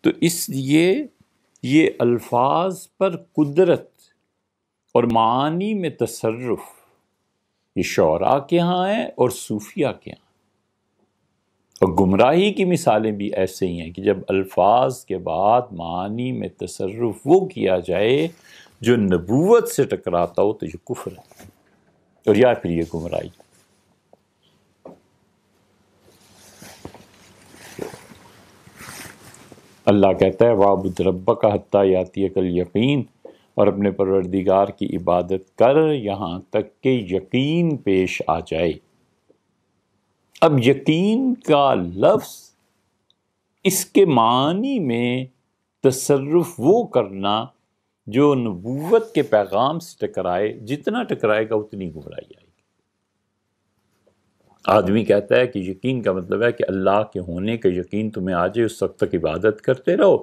تو اس لیے یہ الفاظ پر قدرت اور معانی میں تصرف یہ شعراء کے ہاں ہے اور صوفیہ کے ہاں. اور گمراہی کی مثالیں بھی ایسے ہی ہیں کہ جب الفاظ کے بعد معانی میں تصرف وہ کیا جائے جو نبوت سے ٹکراتا ہو تو یہ کفر ہے اور یا پھر یہ گمراہی. اللہ کہتا ہے وَاعْبُدْ رَبَّكَ حَتَّىٰ يَأْتِيَكَ الْيَقِينُ، اور اپنے پروردگار کی عبادت کر یہاں تک کہ یقین پیش آ جائے. اب یقین کا لفظ اس کے معنی میں تصرف وہ کرنا جو نبوت کے پیغام سے ٹکرائے، جتنا ٹکرائے گا اتنی گمراہی آئے گی. آدمی کہتا ہے کہ یقین کا مطلب ہے کہ اللہ کے ہونے کا یقین تمہیں آ جائے، اس وقت تک عبادت کرتے رہو.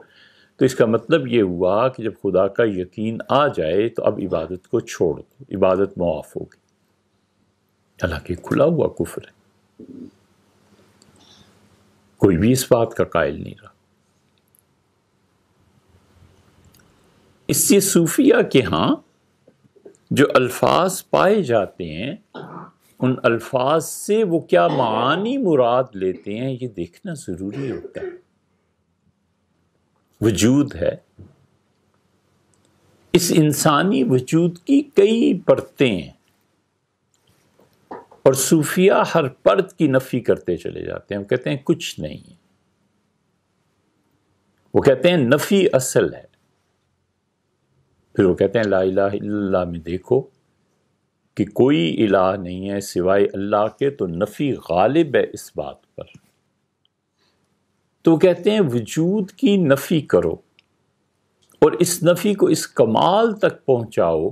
تو اس کا مطلب یہ ہوا کہ جب خدا کا یقین آ جائے تو اب عبادت کو چھوڑ دو، عبادت معاف ہوگی. حالانکہ کھلا ہوا کفر ہے، کوئی بھی اس بات کا قائل نہیں رہا. اس سے صوفیہ کے ہاں جو الفاظ پائے جاتے ہیں ان الفاظ سے وہ کیا معانی مراد لیتے ہیں یہ دیکھنا ضروری ہوتا ہے. وجود ہے، اس انسانی وجود کی کئی پرتیں ہیں اور صوفیہ ہر پرت کی نفی کرتے چلے جاتے ہیں. وہ کہتے ہیں کچھ نہیں ہے، وہ کہتے ہیں نفی اصل ہے. پھر وہ کہتے ہیں لا الہ الا اللہ میں دیکھو کہ کوئی الہ نہیں ہے سوائے اللہ کے، تو نفی غالب ہے اس بات پر. تو وہ کہتے ہیں وجود کی نفی کرو اور اس نفی کو اس کمال تک پہنچاؤ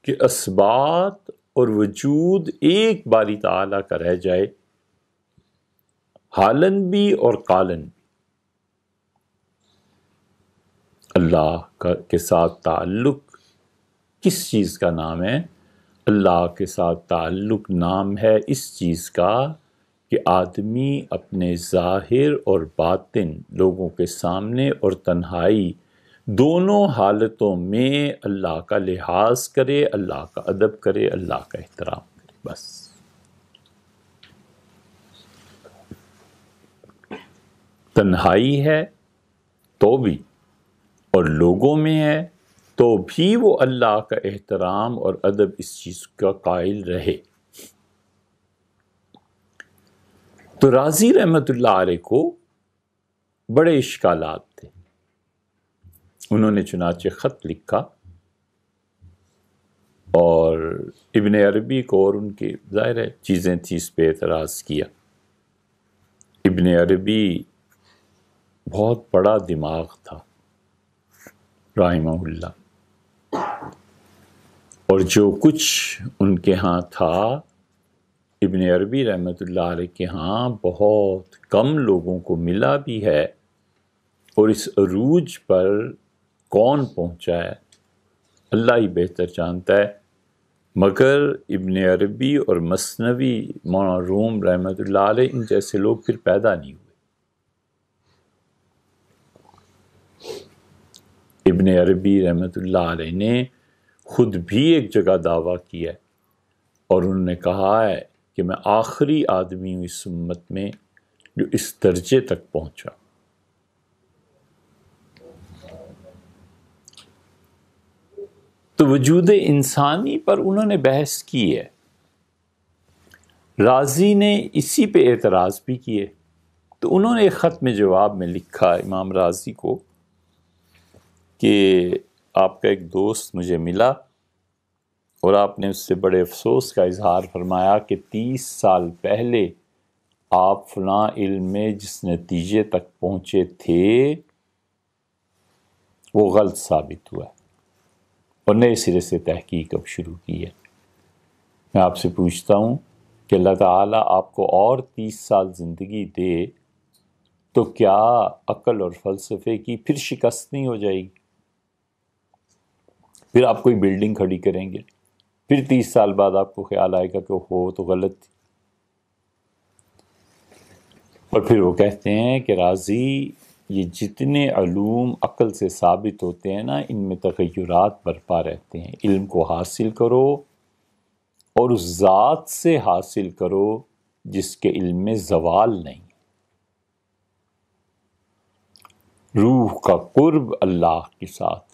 کہ اثبات اور وجود ایک باری تعالیٰ کا رہ جائے، حالن بھی اور قالن بھی. اللہ کے ساتھ تعلق کس چیز کا نام ہے؟ اللہ کے ساتھ تعلق نام ہے اس چیز کا کہ آدمی اپنے ظاہر اور باطن لوگوں کے سامنے اور تنہائی دونوں حالتوں میں اللہ کا لحاظ کرے، اللہ کا ادب کرے، اللہ کا احترام کرے. بس تنہائی ہے تو بھی اور لوگوں میں ہے تو بھی وہ اللہ کا احترام اور ادب اس چیز کا قائل رہے. تو رازی رحمت اللہ علیہ کو بڑے اشکالات تھے. انہوں نے چنانچہ خط لکھا اور ابن عربی کو اور ان کی ظاہر ہے چیزیں تھیں اس پہ اعتراض کیا. ابن عربی بہت بڑا دماغ تھا رحمہ اللہ، اور جو کچھ ان کے ہاں تھا ابن عربی رحمۃ اللہ علیہ کے ہاں بہت کم لوگوں کو ملا بھی ہے. اور اس عروج پر کون پہنچا ہے اللہ ہی بہتر جانتا ہے، مگر ابن عربی اور مثنوی مولانا روم رحمۃ اللہ علیہ ان جیسے لوگ پھر پیدا نہیں ہوئے. ابن عربی رحمۃ اللہ علیہ نے خود بھی ایک جگہ دعویٰ کیا ہے اور انہوں نے کہا ہے کہ میں آخری آدمی ہوں اس امت میں جو اس درجے تک پہنچا. تو وجود انسانی پر انہوں نے بحث کی ہے. رازی نے اسی پہ اعتراض بھی کیے. تو انہوں نے ایک خط میں جواب میں لکھا امام رازی کو کہ آپ کا ایک دوست مجھے ملا اور آپ نے اس سے بڑے افسوس کا اظہار فرمایا کہ 30 سال پہلے آپ فلاں علم میں جس نتیجے تک پہنچے تھے وہ غلط ثابت ہوا ہے اور نئے سرے سے تحقیق اب شروع کی ہے. میں آپ سے پوچھتا ہوں کہ اللہ تعالیٰ آپ کو اور 30 سال زندگی دے تو کیا عقل اور فلسفے کی پھر شکست نہیں ہو جائے گی؟ پھر آپ کوئی بلڈنگ کھڑی کریں گے، پھر 30 سال بعد آپ کو خیال آئے گا کہ ہو تو غلط تھی. اور پھر وہ کہتے ہیں کہ رازی یہ جتنے علوم عقل سے ثابت ہوتے ہیں نا، ان میں تغیرات برپا رہتے ہیں۔ علم کو حاصل کرو اور اس ذات سے حاصل کرو جس کے علم میں زوال نہیں۔ روح کا قرب اللہ کے ساتھ،